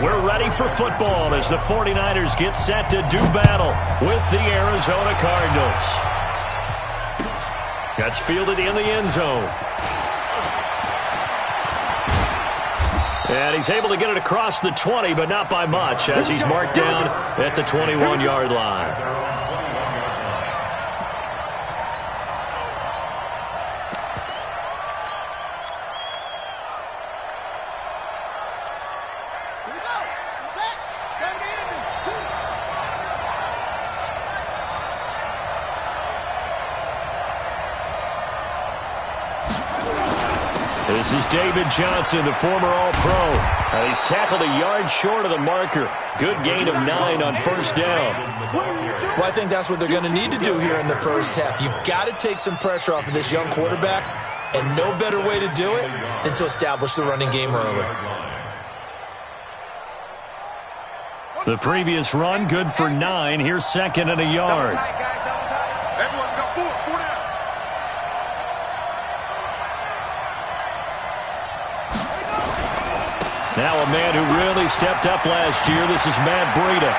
We're ready for football as the 49ers get set to do battle with the Arizona Cardinals. That's fielded in the end zone. And he's able to get it across the 20, but not by much, as he's marked down at the 21-yard line. This is David Johnson, the former All-Pro. He's tackled a yard short of the marker. Good gain of 9 on first down. Well, I think that's what they're going to need to do here in the first half. You've got to take some pressure off of this young quarterback, and no better way to do it than to establish the running game early. The previous run, good for 9. Here's second and a yard. Now a man who really stepped up last year. This is Matt Breida.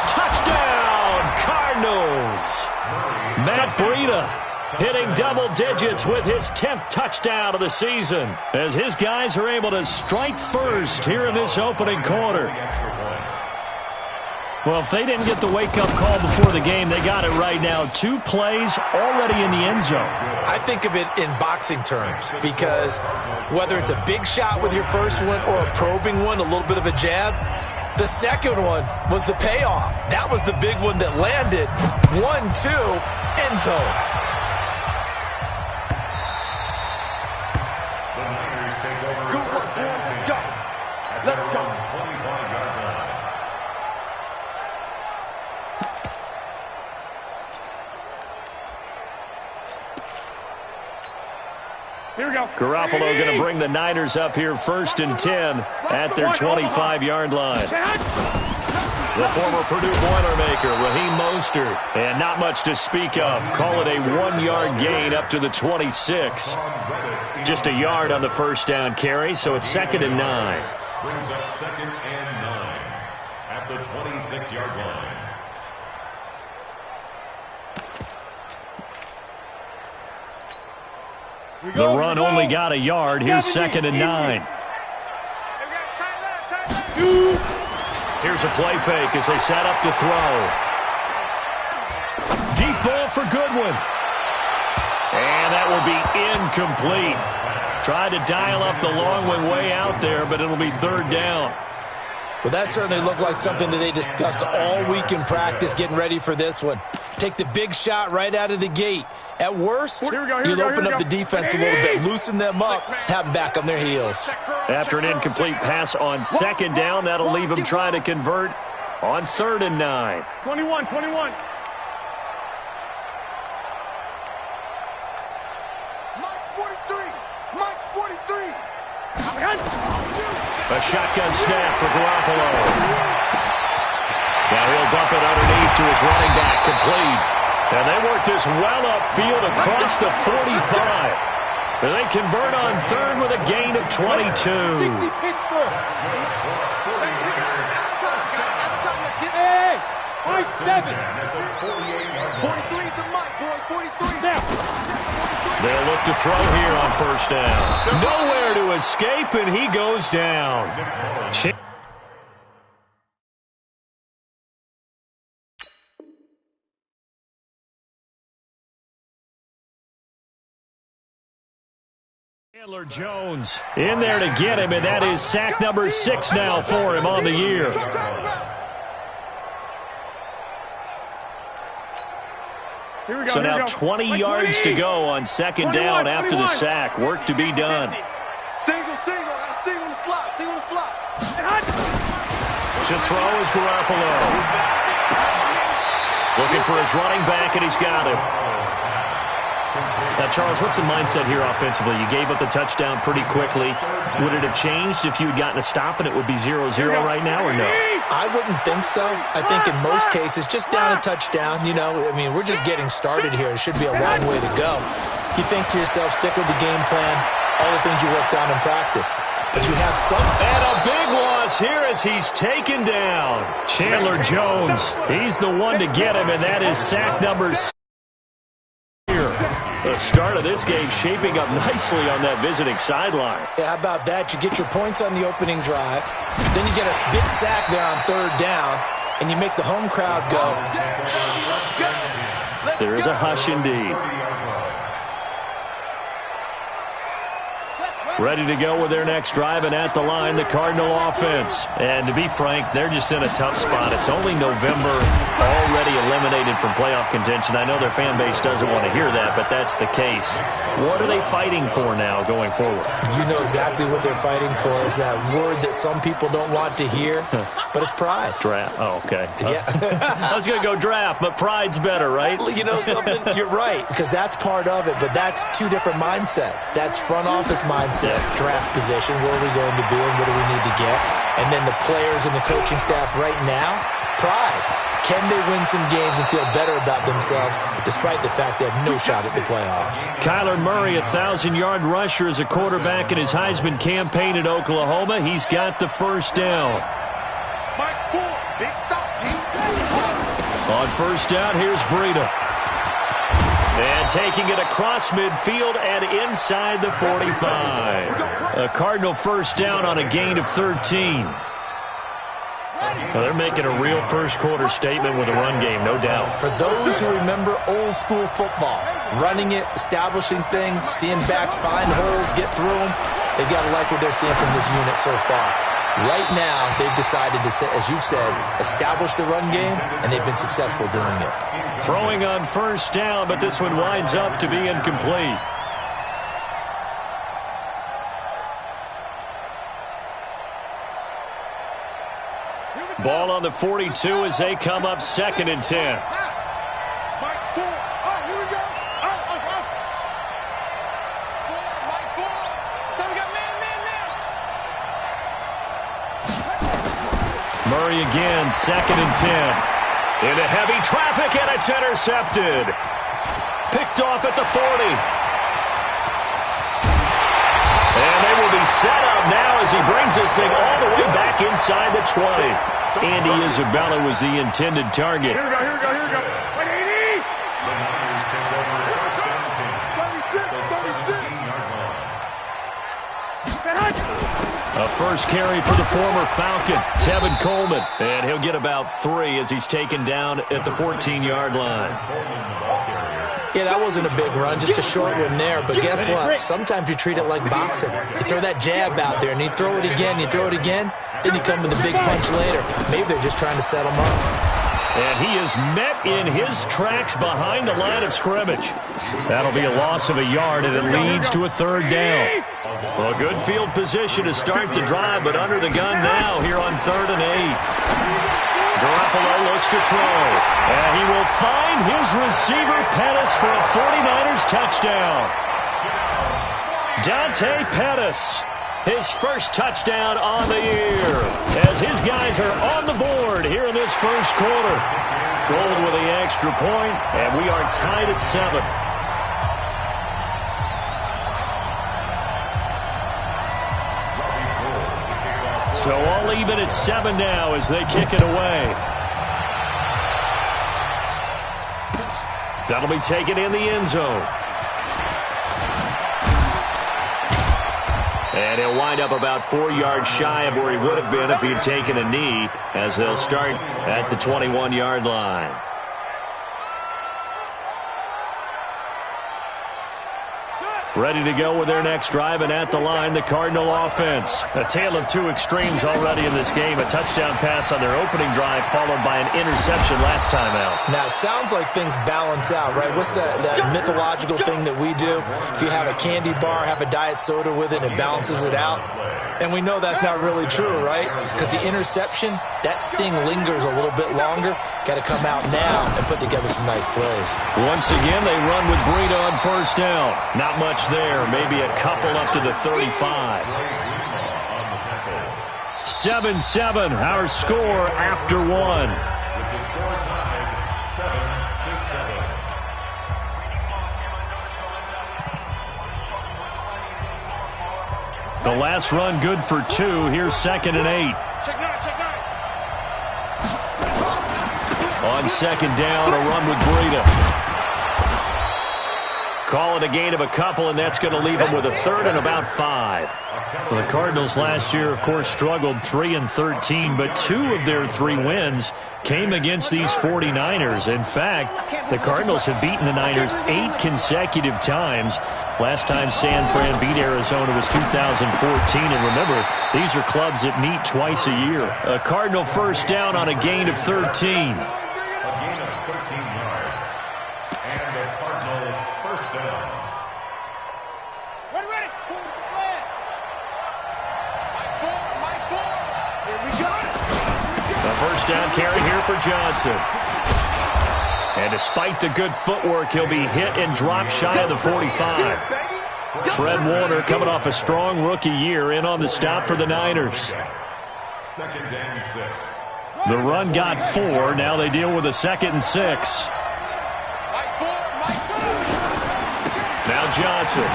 Touchdown, Cardinals! Matt Breida hitting double digits with his 10th touchdown of the season as his guys are able to strike first here in this opening quarter. Well, if they didn't get the wake-up call before the game, they got it right now. 2 plays already in the end zone. I think of it in boxing terms because whether it's a big shot with your first one or a probing one, a little bit of a jab, the second one was the payoff. That was the big one that landed. 1-2, end zone. Let's go. Here we go. Garoppolo going to bring the Niners up here first and 10 at their 25-yard line. The former Purdue Boilermaker, Raheem Mostert. And not much to speak of. Call it a 1-yard gain up to the 26. Just a yard on the first down carry, so it's second and 9. Brings up second and 9 at the 26-yard line. The run only got a yard. Here's second and 9. Here's a play fake as they set up to throw. Deep ball for Goodwin. And that will be incomplete. Tried to dial up the long one way out there, but it'll be third down. Well, that certainly looked like something that they discussed all week in practice getting ready for this one. Take the big shot right out of the gate. At worst, you'll open up the defense a little bit, loosen them up, have them back on their heels. After an incomplete pass on second down, that'll leave them trying to convert on third and 9. 21. Mike's 43. A shotgun snap for Garoppolo. Now he'll dump it underneath to his running back, complete. And they work this well upfield across the 45. And they convert on third with a gain of 22. Hey, 7. 43 is the mic, boy. 43 now. They'll look to throw here on first down. Nowhere to escape, and he goes down. Chandler Jones in there to get him, and that is sack number 6 now for him on the year. So now 20 yards to go on second down after the sack. Work to be done. Single in the slot. To throw is Garoppolo. Looking for his running back, and he's got him. Now, Charles, what's the mindset here offensively? You gave up the touchdown pretty quickly. Would it have changed if you had gotten a stop and it would be 0-0 right now, or no? I wouldn't think so. I think in most cases, just down a touchdown, you know, I mean, we're just getting started here. It should be a long way to go. You think to yourself, stick with the game plan, all the things you worked on in practice. But you have some... And a big loss here as he's taken down. Chandler Jones, he's the one to get him, and that is sack number 6 here. The start of this game shaping up nicely on that visiting sideline. Yeah, how about that? You get your points on the opening drive. Then you get a big sack there on third down, and you make the home crowd go. There is a hush indeed. Ready to go with their next drive, and at the line, the Cardinal offense. And to be frank, they're just in a tough spot. It's only November, already eliminated from playoff contention. I know their fan base doesn't want to hear that, but that's the case. What are they fighting for now going forward? You know exactly what they're fighting for. Is that word that some people don't want to hear, but it's pride. Draft. Oh, okay. Yeah. I was going to go draft, but pride's better, right? You know something? You're right, because that's part of it, but that's two different mindsets. That's front office mindset. Draft position, where are we going to be and what do we need to get? And then the players and the coaching staff right now, pride. Can they win some games and feel better about themselves despite the fact they have no shot at the playoffs? Kyler Murray, 1,000-yard rusher as a quarterback in his Heisman campaign at Oklahoma. He's got the first down. On first down, here's Breida. And taking it across midfield and inside the 45. A Cardinal first down on a gain of 13. Well, they're making a real first-quarter statement with a run game, no doubt. For those who remember old-school football, running it, establishing things, seeing backs find holes, get through them, they've got to like what they're seeing from this unit so far. Right now, they've decided to, as you said, establish the run game, and they've been successful doing it. Throwing on first down, but this one winds up to be incomplete. Ball on the 42 as they come up 2nd and 10. Murray again, 2nd and 10. Into heavy traffic, and it's intercepted. Picked off at the 40. And they will be set up now as he brings this thing all the way back inside the 20. Andy Isabella was the intended target. Here we go. 180! A first carry for the former Falcon, Tevin Coleman. And he'll get about 3 as he's taken down at the 14-yard line. Yeah, that wasn't a big run, just a short one there. But guess what? Sometimes you treat it like boxing. You throw that jab out there, and you throw it again, then you come with a big punch later. Maybe they're just trying to set him up. And he is met in his tracks behind the line of scrimmage. That'll be a loss of a yard, and it leads to a 3rd down. Well, good field position to start the drive, but under the gun now here on 3rd and 8. Garoppolo looks to throw, and he will find his receiver Pettis for a 49ers touchdown. Dante Pettis, his first touchdown on the year, as his guys are on the board here in this first quarter. Gold with the extra point, and we are tied at 7. So all even at 7 now as they kick it away. That'll be taken in the end zone. And he'll wind up about 4 yards shy of where he would have been if he had taken a knee, as they'll start at the 21-yard line. Ready to go with their next drive, and at the line, the Cardinal offense. A tale of 2 extremes already in this game. A touchdown pass on their opening drive, followed by an interception last time out. Now, it sounds like things balance out, right? What's that mythological thing that we do? If you have a candy bar, have a diet soda with it, it balances it out. And we know that's not really true, right? Because the interception, that sting lingers a little bit longer. Got to come out now and put together some nice plays. Once again, they run with Breida on first down. Not much there, maybe a couple up to the 35. 7-7, our score after 1. The last run good for 2. Here's 2nd and 8. On 2nd down, a run with Breida. Call it a gain of a couple, and that's going to leave them with a 3rd and about 5. Well, the Cardinals last year, of course, struggled 3-13, but 2 of their 3 wins came against these 49ers. In fact, the Cardinals have beaten the Niners 8 consecutive times. Last time San Fran beat Arizona was 2014, and remember, these are clubs that meet twice a year. A Cardinal first down on a gain of 13. First down carry here for Johnson. And despite the good footwork, he'll be hit and dropped shy of the 45. Fred Warner coming off a strong rookie year in on the stop for the Niners. 2nd and 6. The run got 4. Now they deal with a 2nd and 6. Now Johnson.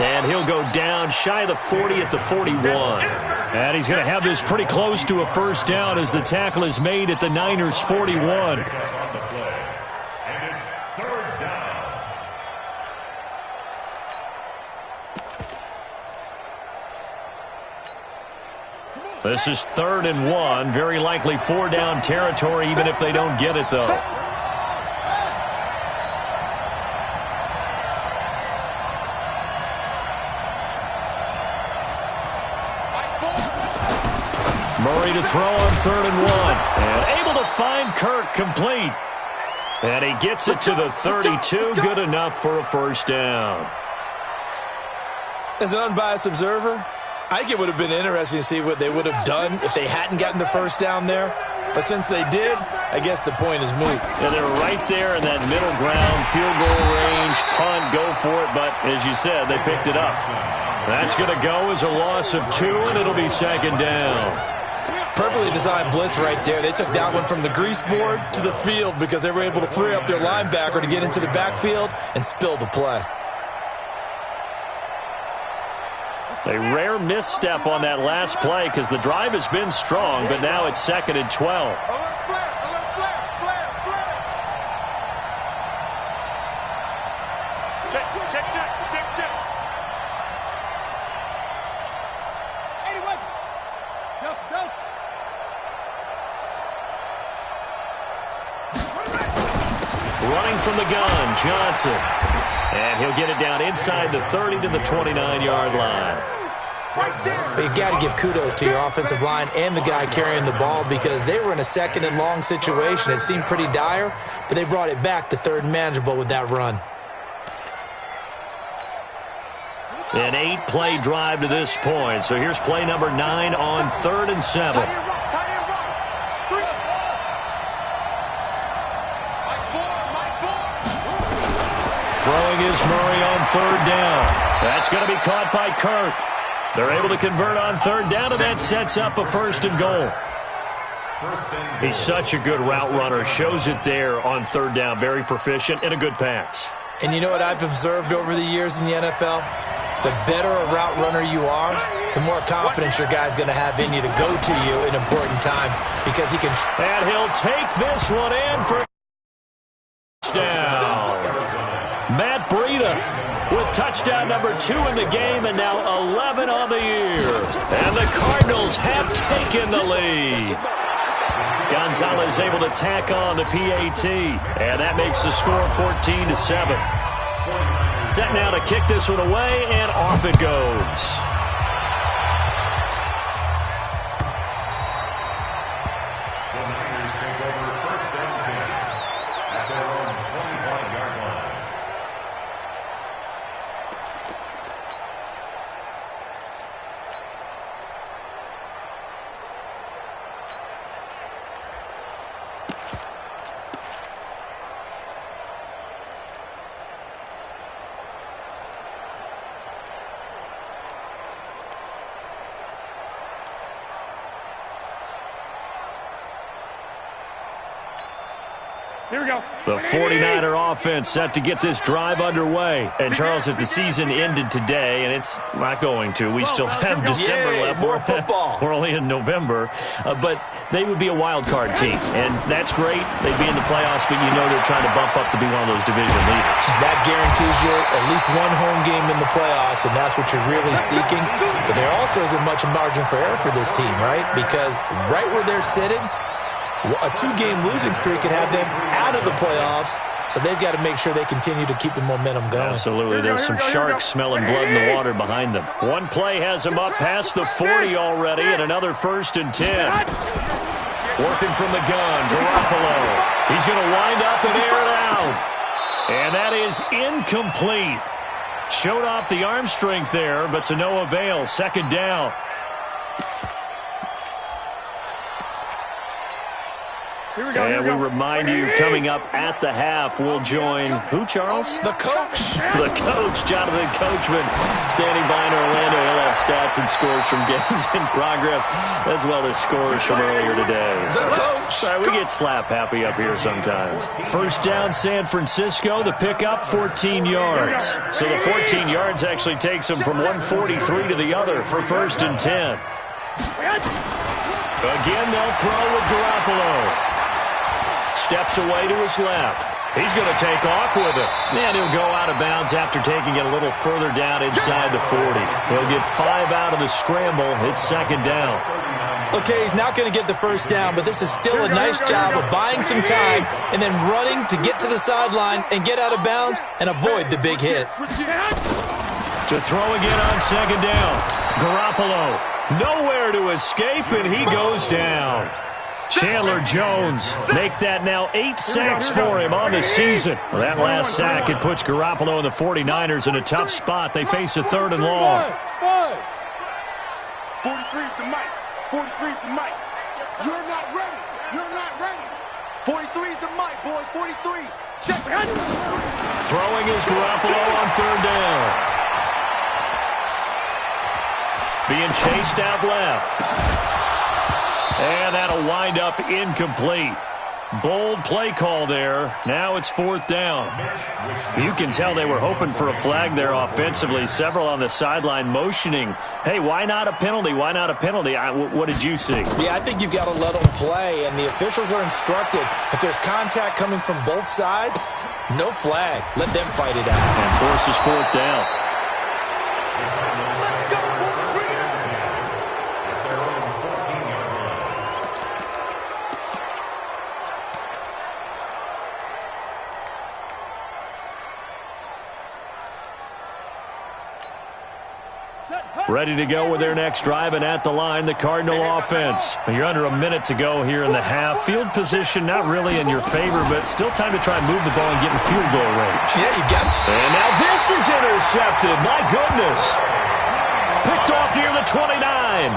And he'll go down shy of the 40 at the 41. And he's going to have this pretty close to a first down as the tackle is made at the Niners' 41. And it's 3rd down. This is 3rd and 1. Very likely 4 down territory, even if they don't get it, though. Murray to throw on 3rd and 1. And able to find Kirk complete. And he gets it to the 32. Good enough for a first down. As an unbiased observer, I think it would have been interesting to see what they would have done if they hadn't gotten the first down there. But since they did, I guess the point is moot. And they're right there in that middle ground, field goal range, punt, go for it. But as you said, they picked it up. That's going to go as a loss of 2, and it'll be 2nd down. Perfectly designed blitz right there. They took that one from the grease board to the field because they were able to free up their linebacker to get into the backfield and spill the play. A rare misstep on that last play because the drive has been strong, but now it's 2nd and 12. Running from the gun, Johnson. And he'll get it down inside the 30 to the 29-yard line. You got to give kudos to your offensive line and the guy carrying the ball because they were in a 2nd and long situation. It seemed pretty dire, but they brought it back to 3rd and manageable with that run. An 8-play drive to this point. So here's play number 9 on 3rd and 7. Throwing is Murray on 3rd down. That's going to be caught by Kirk. They're able to convert on 3rd down, and that sets up a 1st and goal. He's such a good route runner. Shows it there on 3rd down. Very proficient and a good pass. And you know what I've observed over the years in the NFL? The better a route runner you are, the more confidence your guy's going to have in you to go to you in important times because he can. And he'll take this one in for a touchdown. Matt Breida with touchdown number 2 in the game and now 11 on the year. And the Cardinals have taken the lead. Gonzalez able to tack on the PAT. And that makes the score 14-7. Set now to kick this one away, and off it goes. Here we go. The 49er offense set to get this drive underway. And, Charles, if the season ended today, and it's not going to, we still have December left. More football. We're only in November. But they would be a wild card team. And that's great. They'd be in the playoffs, but you know they're trying to bump up to be one of those division leaders. That guarantees you at least one home game in the playoffs, and that's what you're really seeking. But there also isn't much margin for error for this team, right? Because right where they're sitting, a 2-game losing streak could have them out of the playoffs, so they've got to make sure they continue to keep the momentum going. Absolutely. There's some sharks smelling blood in the water behind them. One play has them up past the 40 already, and another 1st and 10. Working from the gun, Garoppolo. He's going to wind up and air it out. And that is incomplete. Showed off the arm strength there, but to no avail. 2nd down. And we remind you, coming up at the half, we'll join who, Charles? The coach. The coach, Jonathan Coachman, standing by in Orlando. He'll have stats and scores from games in progress, as well as scores from earlier today. The coach. Sorry, we get slap happy up here sometimes. 1st down, San Francisco. The pickup, 14 yards. So the 14 yards actually takes them from 143 to the other for 1st and 10. Again, they'll throw with Garoppolo. Steps away to his left. He's going to take off with it. And he'll go out of bounds after taking it a little further down inside the 40. He'll get 5 out of the scramble. It's 2nd down. Okay, he's not going to get the 1st down, but this is still a nice job of buying some time and then running to get to the sideline and get out of bounds and avoid the big hit. To throw again on 2nd down. Garoppolo nowhere to escape, and he goes down. Chandler Jones make that now 8 sacks for him on the season. Well, that last sack, it puts Garoppolo and the 49ers in a tough spot. They face a 3rd and long. 43 is the mic. 43 is the mic. You're not ready. You're not ready. 43 is the mic, boy. 43. Check. Throwing is Garoppolo on 3rd down. Being chased out left. And that'll wind up incomplete. Bold play call there. Now it's 4th down. You can tell they were hoping for a flag there offensively. Several on the sideline motioning. Hey, why not a penalty? Why not a penalty? What did you see? Yeah, I think you've got to let them play, and the officials are instructed. If there's contact coming from both sides, no flag. Let them fight it out. And forces 4th down. Ready to go with their next drive, and at the line, the Cardinal offense. You're under a minute to go here in the half. Field position not really in your favor, but still time to try and move the ball and get in field goal range. Yeah, you got it. And now this is intercepted. My goodness. Picked off near the 29.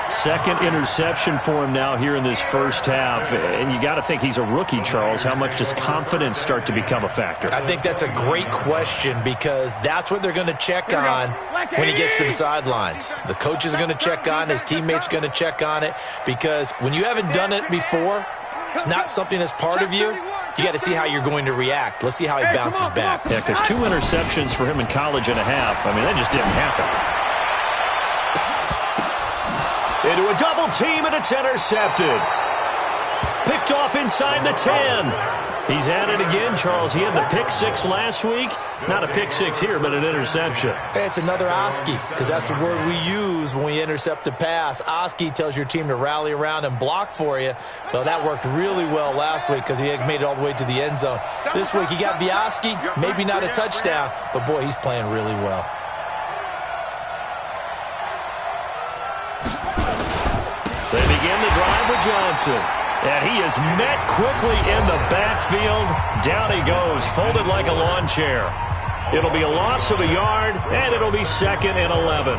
2nd interception for him now here in this 1st half. And you got to think he's a rookie, Charles. How much does confidence start to become a factor? I think that's a great question because that's what they're going to check on when he gets to the sidelines. The coach is going to check on, his teammates are going to check on it, because when you haven't done it before, it's not something that's part of you. You got to see how you're going to react. Let's see how he bounces back. Yeah, because 2 interceptions for him in college and a half. I mean, that just didn't happen. Into a double team, and it's intercepted. Picked off inside the 10. He's at it again, Charles. He had the pick 6 last week. Not a pick 6 here, but an interception. Hey, it's another Oski, because that's the word we use when we intercept a pass. Oski tells your team to rally around and block for you. Well, that worked really well last week because he had made it all the way to the end zone. This week, he got the Oski, maybe not a touchdown, but, boy, he's playing really well. They begin the drive with Johnson. And he is met quickly in the backfield. Down he goes, folded like a lawn chair. It'll be a loss of a yard, and it'll be 2nd and 11.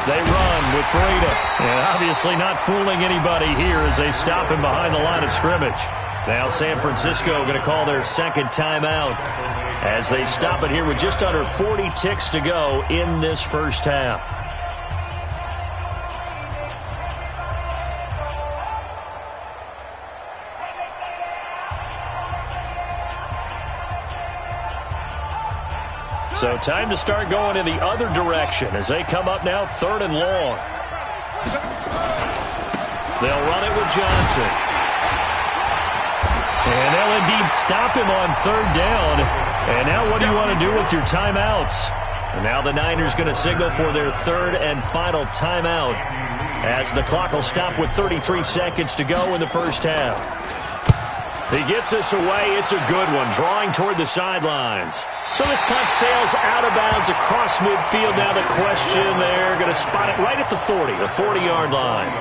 They run with Breda. And obviously not fooling anybody here as they stop him behind the line of scrimmage. Now San Francisco going to call their 2nd timeout as they stop it here with just under 40 ticks to go in this first half. So time to start going in the other direction as they come up now 3rd and long. They'll run it with Johnson. And they'll indeed stop him on 3rd down. And now what do you want to do with your timeouts? And now the Niners going to signal for their 3rd and final timeout as the clock will stop with 33 seconds to go in the first half. He gets this away. It's a good one, drawing toward the sidelines. So this punt sails out of bounds across midfield. Now the question, they're going to spot it right at the 40, the 40-yard line.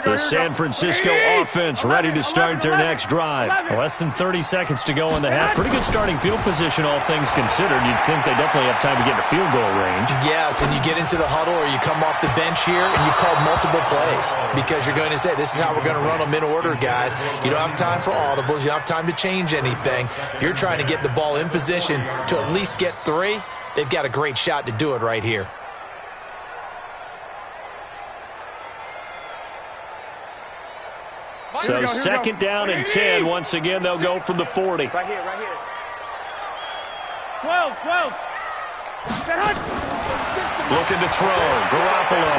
The San Francisco offense ready to start their next drive. Less than 30 seconds to go in the half. Pretty good starting field position, all things considered. You'd think they definitely have time to get to field goal range. Yes, and you get into the huddle or you come off the bench here and you call multiple plays because you're going to say, this is how we're going to run them in order, guys. You don't have time for audibles. You don't have time to change anything. You're trying to get the ball in position to at least get 3. They've got a great shot to do it right here. So 2nd down and 10. Once again, they'll go from the 40. Right here. 12. Looking to throw. Garoppolo.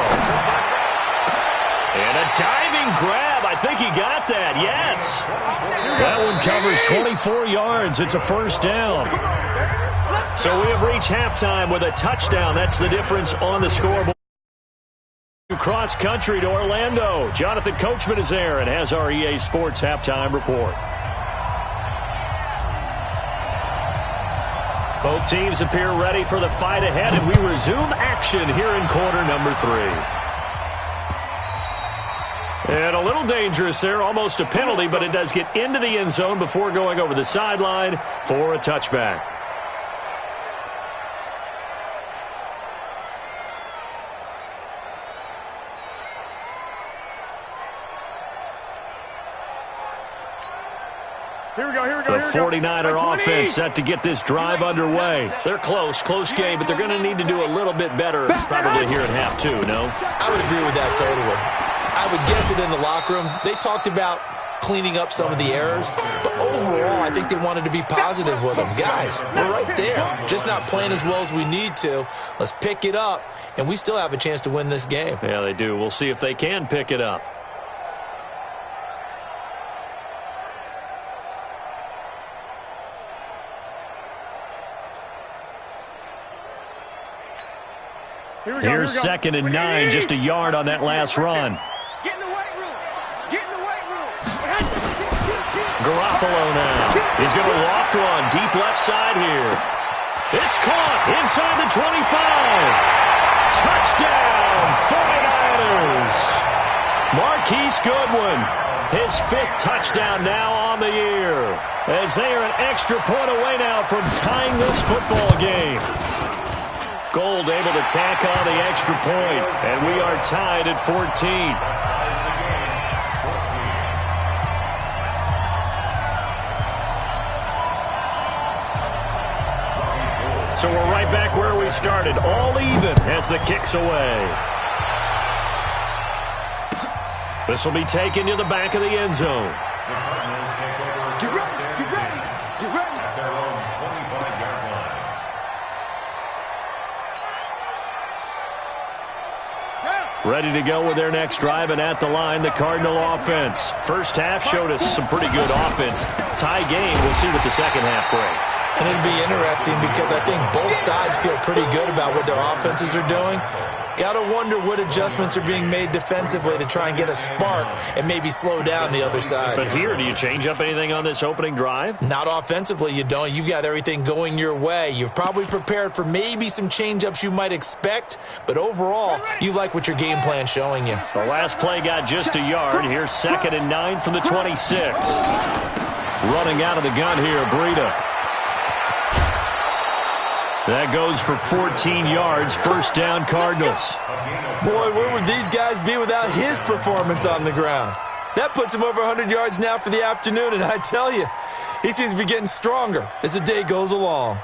And a diving grab. I think he got that. Yes. That one covers 24 yards. It's a 1st down. So we have reached halftime with a touchdown. That's the difference on the scoreboard. Cross country to Orlando. Jonathan Coachman is there and has our EA Sports halftime report. Both teams appear ready for the fight ahead, and we resume action here in quarter number 3. And a little dangerous there, almost a penalty, but it does get into the end zone before going over the sideline for a touchback. The 49er offense set to get this drive underway. They're close game, but they're going to need to do a little bit better probably here in half 2, no? I would agree with that totally. I would guess it in the locker room. They talked about cleaning up some of the errors, but overall, I think they wanted to be positive with them. Guys, we're right there. Just not playing as well as we need to. Let's pick it up, and we still have a chance to win this game. Yeah, they do. We'll see if they can pick it up. Here's 2nd and 9, just a yard on that last run. Get in the weight room. Garoppolo now. He's going to loft one deep left side here. It's caught inside the 25. Touchdown, 49ers. Marquise Goodwin, his 5th touchdown now on the year, as they are an extra point away now from tying this football game. Gold able to tack on the extra point, and we are tied at 14. So we're right back where we started, all even as the kick's away. This will be taken to the back of the end zone. Get ready. At their own 25-yard line. Ready to go with their next drive, and at the line, the Cardinal offense. First half showed us some pretty good offense. Tie game, we'll see what the second half brings. And it'll be interesting because I think both sides feel pretty good about what their offenses are doing. Got to wonder what adjustments are being made defensively to try and get a spark and maybe slow down the other side. But here, do you change up anything on this opening drive? Not offensively, you don't. You've got everything going your way. You've probably prepared for maybe some change-ups you might expect, but overall, you like what your game plan's showing you. The last play got just a yard. Here's 2nd and 9 from the 26. Running out of the gun here, Breida. That goes for 14 yards, first down Cardinals. Boy, where would these guys be without his performance on the ground? That puts him over 100 yards now for the afternoon, and I tell you, he seems to be getting stronger as the day goes along.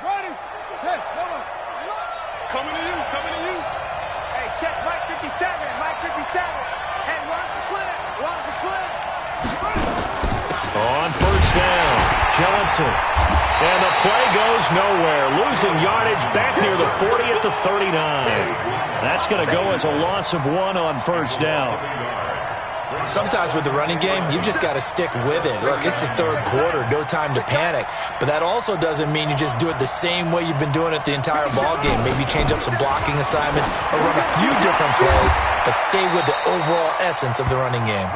Ready? Hey, hold on. Coming to you. Hey, check Mike 57. Hey, watch the slant. On first down, Johnson. And the play goes nowhere. Losing yardage back near the 40 at the 39. That's going to go as a loss of 1 on first down. Sometimes with the running game, you've just got to stick with it. Look, it's the third quarter, no time to panic. But that also doesn't mean you just do it the same way you've been doing it the entire ball game. Maybe change up some blocking assignments or run a few different plays, but stay with the overall essence of the running game.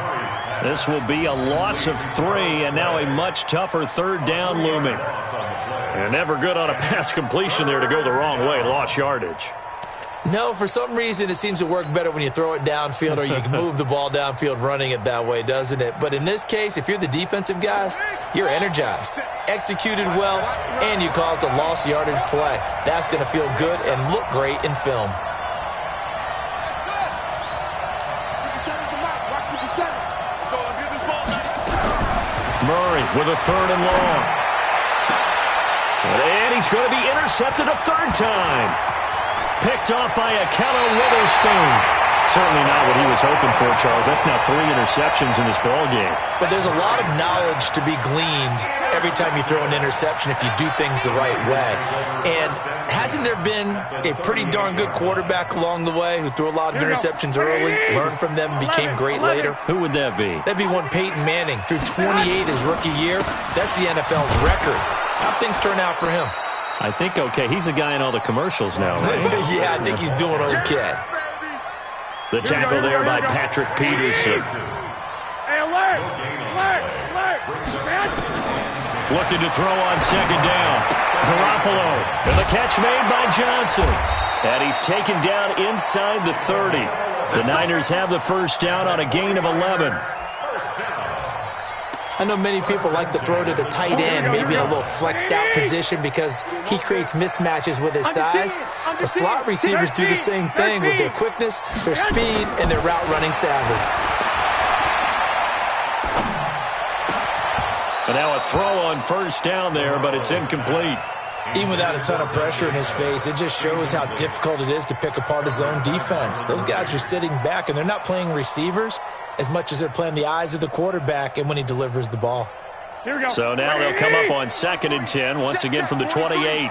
This will be a loss of 3, and now a much tougher third down looming. And never good on a pass completion there to go the wrong way. Lost yardage. No, for some reason it seems to work better when you throw it downfield or you can move the ball downfield running it that way, doesn't it? But in this case, if you're the defensive guys, you're energized, executed well, and you caused a lost yardage play. That's going to feel good and look great in film. Murray with a third and long. And he's going to be intercepted a third time. Picked off by Akello Witherspoon. Certainly not what he was hoping for, Charles. That's now 3 interceptions in this ballgame. But there's a lot of knowledge to be gleaned every time you throw an interception if you do things the right way. And hasn't there been a pretty darn good quarterback along the way who threw a lot of interceptions early, learned from them, became great later? Who would that be? That'd be one Peyton Manning. Threw 28 his rookie year. That's the NFL record. How'd things turn out for him? I think okay. He's a guy in all the commercials now, right? Yeah, I think he's doing okay. The tackle there by Patrick Peterson. Hey, alert! Looking to throw on second down. Garoppolo. And the catch made by Johnson. And he's taken down inside the 30. The Niners have the first down on a gain of 11. I know many people like to throw to the tight end, maybe in a little flexed out position because he creates mismatches with his size. The slot receivers do the same thing with their quickness, their speed, and their route running savvy. And now a throw on first down there, but it's incomplete. Even without a ton of pressure in his face, it just shows how difficult it is to pick apart his own defense. Those guys are sitting back, and they're not playing receivers as much as they're playing the eyes of the quarterback and when he delivers the ball. Here we go. So now they'll come up on 2nd and 10, once again from the 28.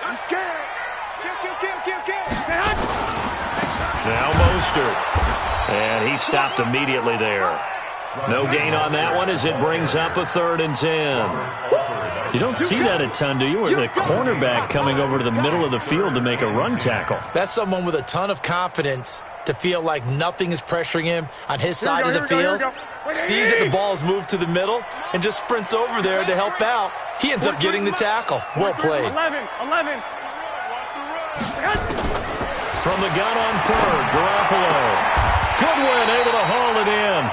I'm scared. Kill. Now Mostert. And he stopped immediately there. No gain on that one as it brings up a 3rd and 10. You don't see that a ton, do you? Where the cornerback coming over to the middle of the field to make a run tackle. That's someone with a ton of confidence to feel like nothing is pressuring him on his side of the field. Sees that the ball is moved to the middle and just sprints over there to help out. He ends up getting the tackle. Well played. 11. From the gun on 3rd, Garoppolo. Goodwin able to haul it in.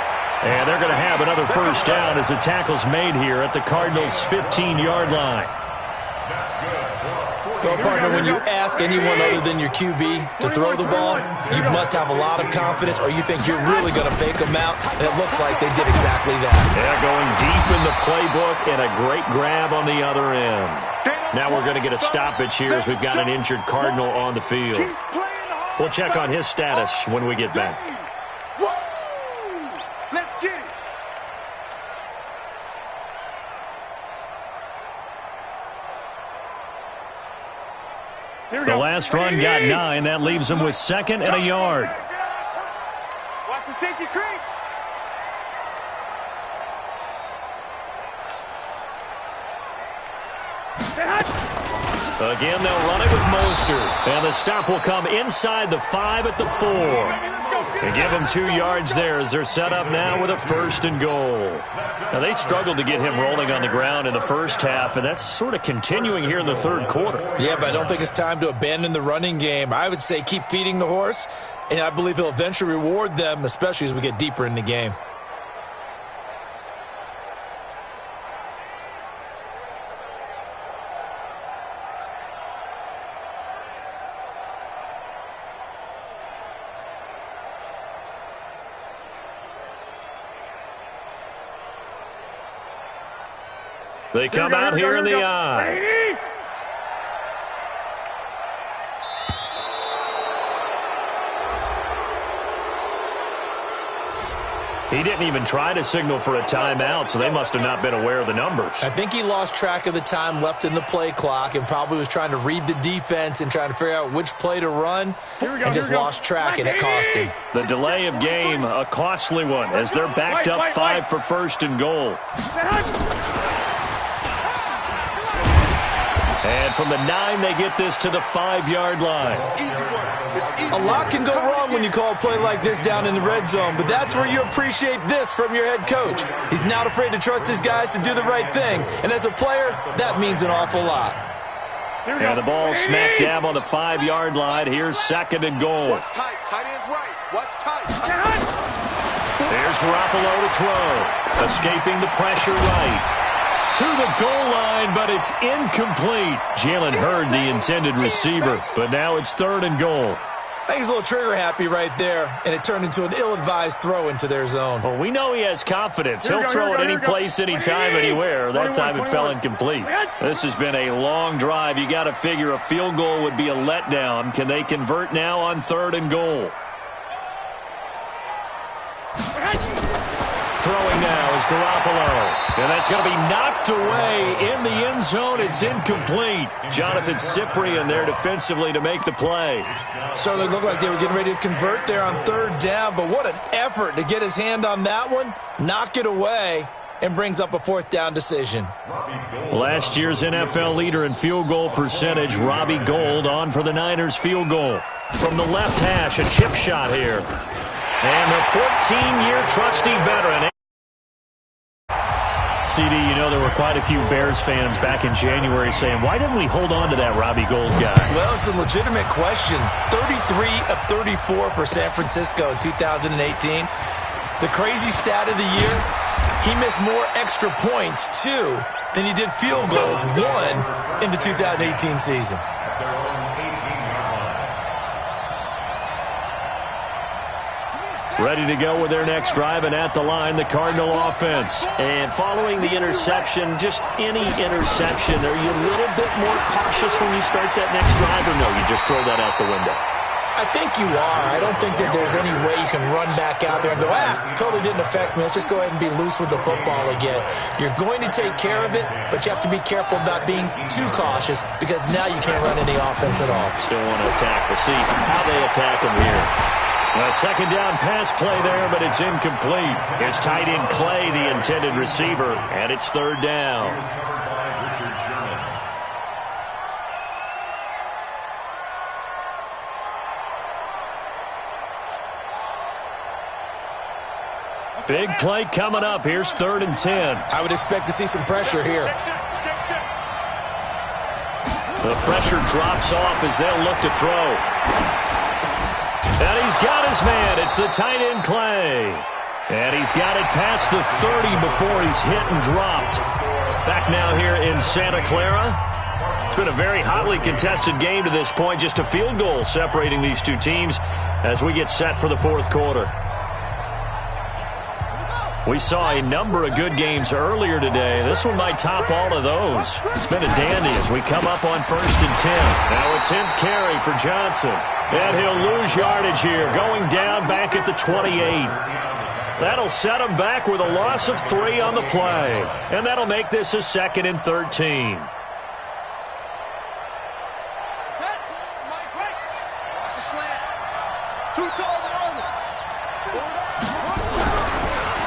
And they're going to have another first down as the tackle's made here at the Cardinals' 15-yard line. Well, partner, when you ask anyone other than your QB to throw the ball, you must have a lot of confidence or you think you're really going to fake them out, and it looks like they did exactly that. Yeah, going deep in the playbook and a great grab on the other end. Now we're going to get a stoppage here as we've got an injured Cardinal on the field. We'll check on his status when we get back. Let's get it. The last run got 9. That leaves him with 2nd and a yard. Watch the safety creep. Again, they'll run it with Mostert. And the stop will come inside the 5 at the 4. And give them 2 yards there as they're set up now with a 1st and goal. Now, they struggled to get him rolling on the ground in the first half, and that's sort of continuing here in the third quarter. Yeah, but I don't think it's time to abandon the running game. I would say keep feeding the horse, and I believe he'll eventually reward them, especially as we get deeper in the game. They come out here in the eye. He didn't even try to signal for a timeout, so they must have not been aware of the numbers. I think he lost track of the time left in the play clock and probably was trying to read the defense and trying to figure out which play to run and just lost track, and it cost him. The delay of game, a costly one, as they're backed up 5 for first and goal. And from the 9, they get this to the 5-yard line. A lot can go wrong when you call a play like this down in the red zone, but that's where you appreciate this from your head coach. He's not afraid to trust his guys to do the right thing, and as a player, that means an awful lot. And the ball smack dab on the 5-yard line. Here's second and goal. What's tight? Tight end's right. What's tight? There's Garoppolo to throw. Escaping the pressure right. To the goal line, but it's incomplete. Jalen Hurd, the intended receiver, but now it's third and goal. I think he's a little trigger happy right there, and it turned into an ill-advised throw into their zone. Well, we know he has confidence. He'll throw it any place, anytime, anywhere. That time it fell incomplete. This has been a long drive. You got to figure a field goal would be a letdown. Can they convert now on third and goal? Throwing now is Garoppolo. And that's going to be knocked away in the end zone. It's incomplete. Jonathan Cyprien there defensively to make the play. Certainly looked like they were getting ready to convert there on third down, but what an effort to get his hand on that one, knock it away, and brings up a fourth down decision. Last year's NFL leader in field goal percentage, Robbie Gould, on for the Niners field goal. From the left hash, a chip shot here. And the 14-year trusty veteran. CD, you know there were quite a few Bears fans back in January saying, why didn't we hold on to that Robbie Gould guy? Well, it's a legitimate question. 33 of 34 for San Francisco in 2018. The crazy stat of the year, he missed more extra points, 2, than he did field goals, 1, in the 2018 season. Ready to go with their next drive, and at the line, the Cardinal offense. And following the interception, just any interception, are you a little bit more cautious when you start that next drive, or no, you just throw that out the window? I think you are. I don't think that there's any way you can run back out there and go, totally didn't affect me. Let's just go ahead and be loose with the football again. You're going to take care of it, but you have to be careful about being too cautious because now you can't run any offense at all. Still want to attack. We'll see how they attack him here. A second down pass play there, but it's incomplete. It's tight end Clay, the intended receiver, and it's third down. Big play coming up. Here's third and 10. I would expect to see some pressure here. The pressure drops off as they'll look to throw. And he's got his man. It's the tight end Clay. And he's got it past the 30 before he's hit and dropped. Back now here in Santa Clara. It's been a very hotly contested game to this point. Just a field goal separating these two teams as we get set for the fourth quarter. We saw a number of good games earlier today. This one might top all of those. It's been a dandy as we come up on first and 10. Now a 10th carry for Johnson. And he'll lose yardage here, going down back at the 28. That'll set him back with a loss of 3 on the play. And that'll make this a 2nd and 13.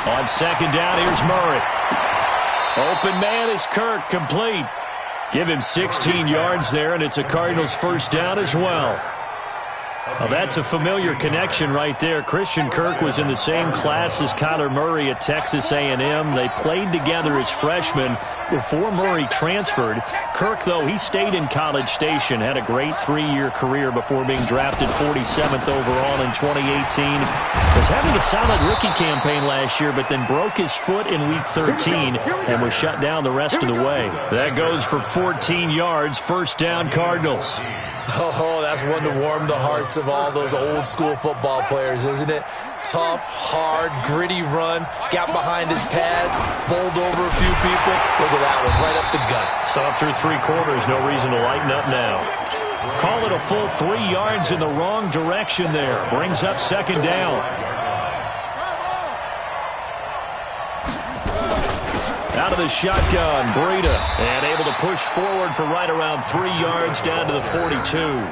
On second down, here's Murray. Open man is Kirk, complete. Give him 16 yards there, and it's a Cardinals first down as well. Well, that's a familiar connection right there. Christian Kirk was in the same class as Kyler Murray at Texas A&M. They played together as freshmen before Murray transferred. Kirk, though, he stayed in College Station, had a great 3-year career before being drafted 47th overall in 2018. Was having a solid rookie campaign last year, but then broke his foot in Week 13 and was shut down the rest of the way. That goes for 14 yards, first down Cardinals. Oh, that's one to warm the hearts of all those old school football players, isn't it? Tough, hard, gritty run. Got behind his pads, bowled over a few people. Look at that one, right up the gut. Saw through 3 quarters, no reason to lighten up now. Call it a full 3 yards in the wrong direction there. Brings up 2nd down. Out of the shotgun, Breida, and able to push forward for right around 3 yards down to the 42.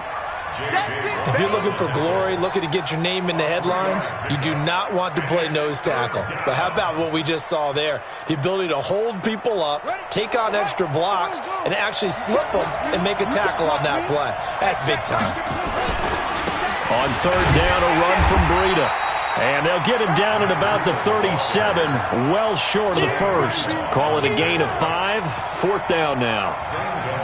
If you're looking for glory, looking to get your name in the headlines, you do not want to play nose tackle. But how about what we just saw there? The ability to hold people up, take on extra blocks, and actually slip them and make a tackle on that play. That's big time. On 3rd down, a run from Breida. And they'll get him down at about the 37, well short of the first. Call it a gain of 5, 4th down now.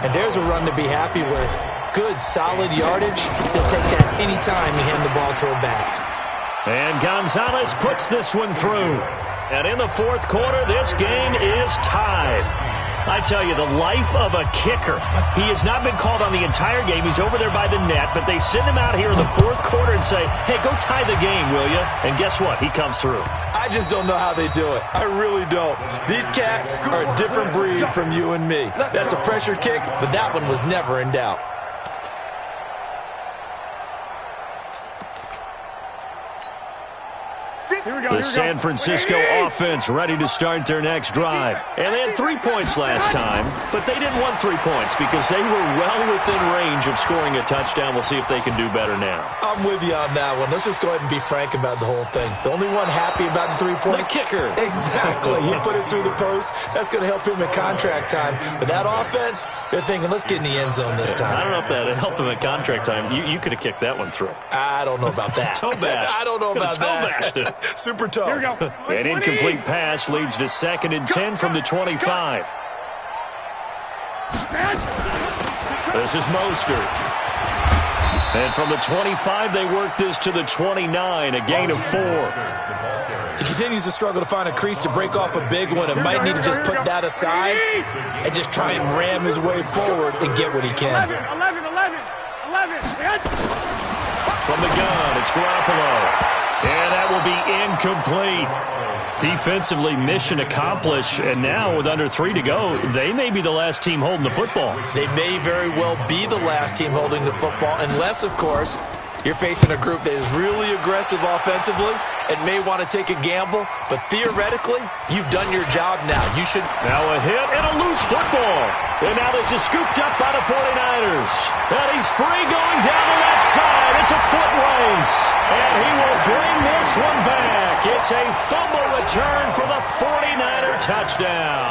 And there's a run to be happy with. Good, solid yardage. They'll take that any time you hand the ball to a back. And Gonzalez puts this one through. And in the 4th quarter, this game is tied. I tell you, the life of a kicker. He has not been called on the entire game. He's over there by the net, but they send him out here in the 4th quarter and say, hey, go tie the game, will you? And guess what? He comes through. I just don't know how they do it. I really don't. These cats are a different breed from you and me. That's a pressure kick, but that one was never in doubt. The San Francisco offense ready to start their next drive. And they had 3 points last time, but they didn't want 3 points because they were well within range of scoring a touchdown. We'll see if they can do better now. I'm with you on that one. Let's just go ahead and be frank about the whole thing. The only one happy about the 3-point? The kicker. Exactly. He put it through the post. That's going to help him at contract time. But that offense, they're thinking, let's get in the end zone this time. I don't know if that helped him at contract time. You could have kicked that one through. I don't know about that. Toe bash. I don't know about that. Toe bashed it. Super toe. Here we go. An incomplete pass leads to 2nd and 10 from the 25. This is Mostert. And from the 25, they work this to the 29, a gain of 4. He continues to struggle to find a crease to break off a big one and might need to just put that aside and just try and ram his way forward and get what he can. 11. From the gun, it's Garoppolo. And that will be incomplete. Defensively, mission accomplished. And now, with under 3 to go, they may be the last team holding the football. They may very well be the last team holding the football, unless, of course, you're facing a group that is really aggressive offensively and may want to take a gamble. But theoretically, you've done your job now. You should. Now a hit and a loose football. And now this is scooped up by the 49ers. And he's free going down the left side. It's a foot race. And he will bring this one back. It's a fumble return for the 49er touchdown.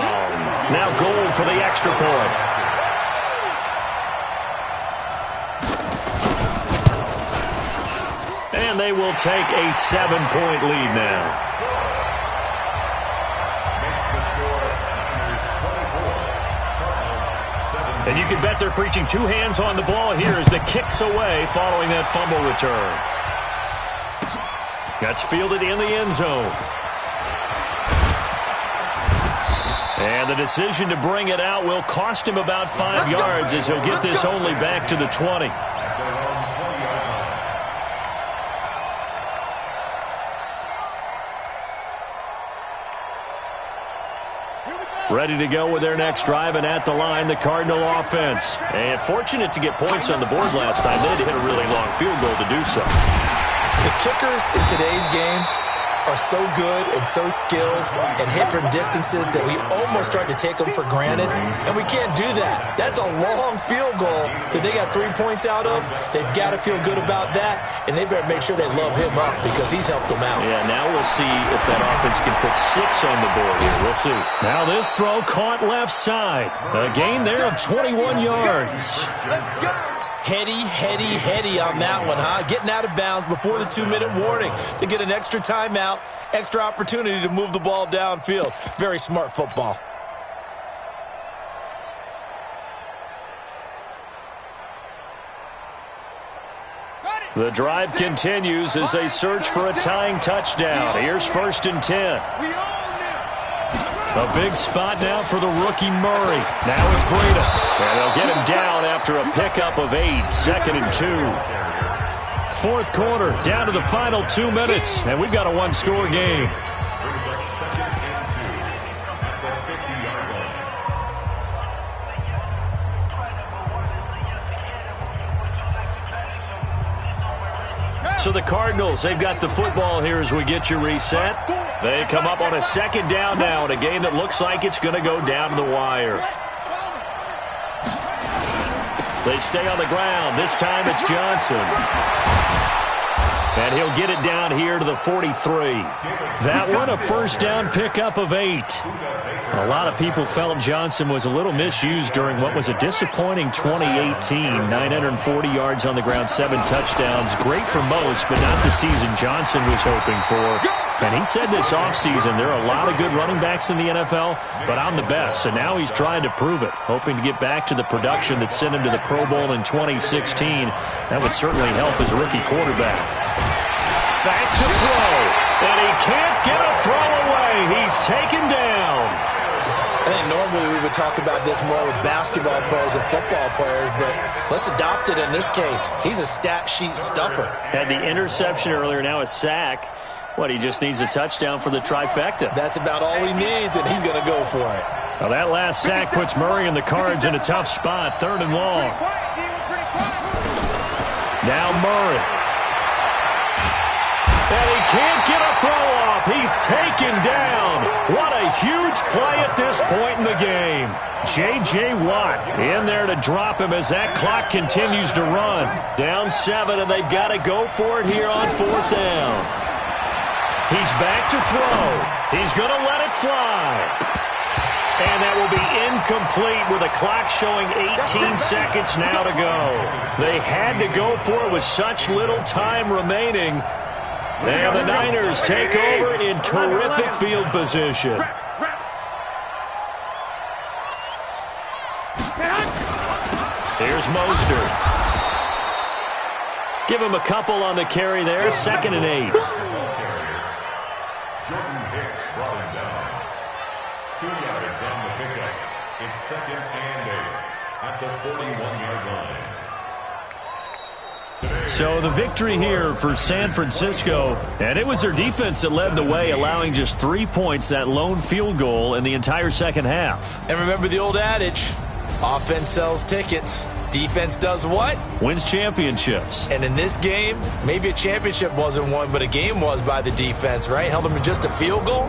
Now goal for the extra point. And they will take a 7-point lead now. And you can bet they're preaching 2 hands on the ball here as the kick's away following that fumble return. That's fielded in the end zone. And the decision to bring it out will cost him about 5 yards as he'll get this only back to the 20. Ready to go with their next drive, and at the line, the Cardinal offense. And fortunate to get points on the board last time. They had to hit a really long field goal to do so. The kickers in today's game are so good and so skilled and hit from distances that we almost start to take them for granted, and we can't do that. That's a long field goal that they got 3 points out of. They've got to feel good about that, and they better make sure they love him up because he's helped them out. Yeah, now we'll see if that offense can put 6 on the board here. We'll see. Now this throw caught left side. A gain there of 21 yards. Heady on that one, huh? Getting out of bounds before the 2-minute warning. They get an extra timeout, extra opportunity to move the ball downfield. Very smart football. The drive continues as they search for a tying touchdown. Here's 1st and 10. A big spot now for the rookie Murray. Now it's Breida. And they'll get him down after a pickup of 8. 2nd and 2. fourth quarter, down to the final 2 minutes, and we've got a one-score game. Brings up 2nd and 2 at the 50-yard line. So the Cardinals, they've got the football here as we get you reset. They come up on a 2nd down now in a game that looks like it's going to go down to the wire. They stay on the ground. This time it's Johnson. And he'll get it down here to the 43. That one a first down pickup of 8. A lot of people felt Johnson was a little misused during what was a disappointing 2018. 940 yards on the ground, 7 touchdowns. Great for most, but not the season Johnson was hoping for. And he said this offseason there are a lot of good running backs in the NFL, but I'm the best. And now he's trying to prove it, hoping to get back to the production that sent him to the Pro Bowl in 2016. That would certainly help his rookie quarterback. Back to throw, and he can't get a throw away. He's taken down. I think normally we would talk about this more with basketball players and football players, but let's adopt it in this case. He's a stat sheet stuffer. Had the interception earlier, now a sack. What, he just needs a touchdown for the trifecta. That's about all he needs, and he's going to go for it. Well, that last sack puts Murray and the Cards in a tough spot, 3rd and long. Now Murray. And he can't get a throw off. He's taken down. What a huge play at this point in the game. J.J. Watt in there to drop him as that clock continues to run. Down 7, and they've got to go for it here on 4th down. He's back to throw. He's going to let it fly. And that will be incomplete with a clock showing 18 seconds now to go. They had to go for it with such little time remaining. And the Niners take over in terrific field position. Here's Mostert. Give him a couple on the carry there. 2nd and 8. Jordan Hicks brought him down. 2 yards on the pickup. It's 2nd and 8 at the 41-yard line. So the victory here for San Francisco, and it was their defense that led the way, allowing just 3 points, that lone field goal in the entire second half. And remember the old adage, offense sells tickets. Defense does what? Wins championships. And in this game, maybe a championship wasn't won, but a game was by the defense, right? Held them to just a field goal.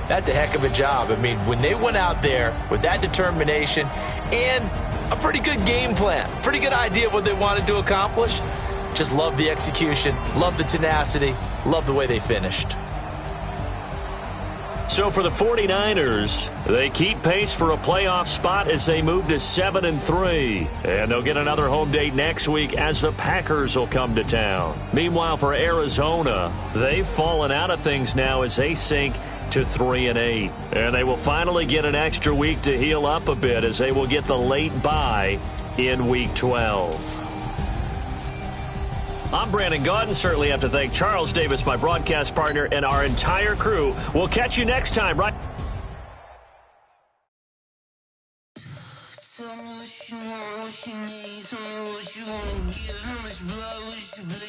That's a heck of a job. I mean, when they went out there with that determination and a pretty good game plan, pretty good idea of what they wanted to accomplish, just love the execution, love the tenacity, love the way they finished. So for the 49ers, they keep pace for a playoff spot as they move to 7-3. And they'll get another home date next week as the Packers will come to town. Meanwhile, for Arizona, they've fallen out of things now as they sink to 3-8. And they will finally get an extra week to heal up a bit as they will get the late bye in Week 12. I'm Brandon Gaudin. Certainly have to thank Charles Davis, my broadcast partner, and our entire crew. We'll catch you next time. Right. Tell me what you want, what you need. Tell me what you want to give. How much blood would you bleed?